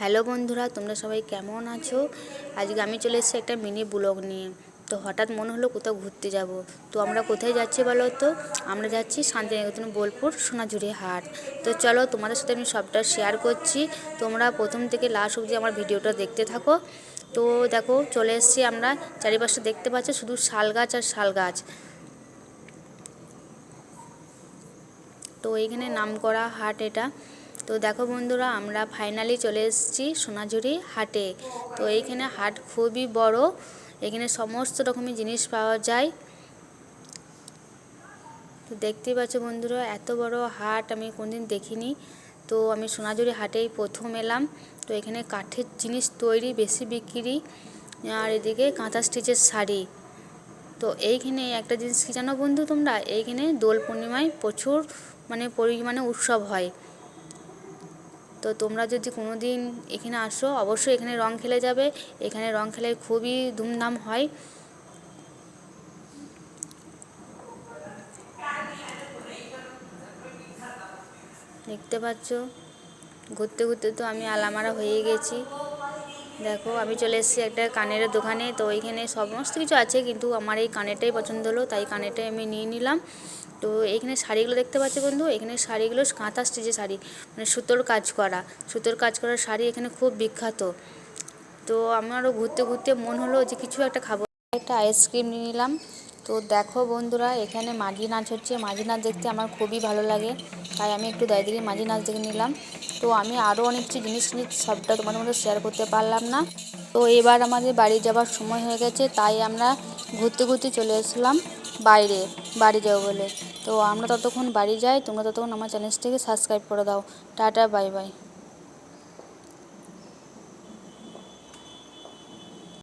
Hello বন্ধুরা, তোমরা সবাই কেমন আছো? আজকে আমি চলে এসেছি একটা মিনি ব্লগ নিয়ে। তো হঠাৎ মনে হলো কোথাও ঘুরতে যাব। তো আমরা কোথায় যাচ্ছি বলো তো? আমরা যাচ্ছি শান্তিনিকেতন বোলপুর সোনাঝুরি হাট। তো চলো, তোমাদের সাথে আমি সবটা শেয়ার করছি। তোমরা প্রথম থেকে লাস্ট অবধি আমার ভিডিওটা দেখতে থাকো। তো দেখো, চলে এসেছি আমরা। চারিপাশে দেখতে পাচ্ছ শুধু শাল গাছ আর শাল গাছ। তো এইখানে নামকরা হাট এটা। তো দেখো বন্ধুরা, আমরা ফাইনালি চলে এসেছি সোনাঝুরি হাটে। তো এইখানে হাট খুবই বড়, এখানে সমস্ত রকমের জিনিস পাওয়া যায়। তো দেখতেই পাচ্ছ বন্ধুরা, এত বড় হাট আমি কোনদিন দেখিনি। তো আমি সোনাঝুরি হাটেই প্রথম এলাম। তো এখানে কাঠের জিনিস তৈরি বেশি বিক্রি, আর এদিকে কাঁথা স্টিচের শাড়ি। তো এইখানে একটা জিনিস কি জানো বন্ধু তোমরা, এইখানে দোল পূর্ণিমায় প্রচুর পরিমাণে উৎসব হয়। তো তোমরা যদি কোনো দিন এখানে আসো, অবশ্যই এখানে রং খেলে যাবে। এখানে রং খেলে খুবই ধুমধাম হয়। দেখতে পাচ্ছ, ঘুরতে ঘুরতে তো আমি আলামারা হয়ে গেছি। দেখো, আমি চলে এসেছি একটা কানের দোকানে। তো এইখানে সমস্ত কিছু আছে, কিন্তু আমার এই কানেরটাই পছন্দ হলো, তাই কানেরটাই আমি নিয়ে নিলাম। তো এইখানে শাড়িগুলো দেখতে পাচ্ছি বন্ধু, এখানে শাড়িগুলো কাঁথা স্টিচের শাড়ি, সুতোর কাজ করা শাড়ি এখানে খুব বিখ্যাত। তো আমারও ঘুরতে ঘুরতে মন হলো যে কিছু একটা খাবো, একটা আইসক্রিম নিয়ে নিলাম। তো দেখো বন্ধুরা, এখানে মাঝি নাচ হচ্ছে। মাঝি নাচ দেখতে আমার খুবই ভালো লাগে, তাই আমি একটু দাঁড়িয়ে মাঝি নাচ দেখে নিলাম। তো আমি আরও অনেক কিছু জিনিস নিচ্ছি, সবটা তোমাদের মধ্যে শেয়ার করতে পারলাম না। তো এবার আমাদের বাড়ি যাবার সময় হয়ে গেছে, তাই আমরা ঘুরতে ঘুরতে চলে আসলাম বাইরে, বাড়ি যাবো বলে। তো আমরা ততক্ষণ বাড়ি যাই, তোমরা ততক্ষণ আমার চ্যানেলটিকে সাবস্ক্রাইব করে দাও। Tata, bye bye.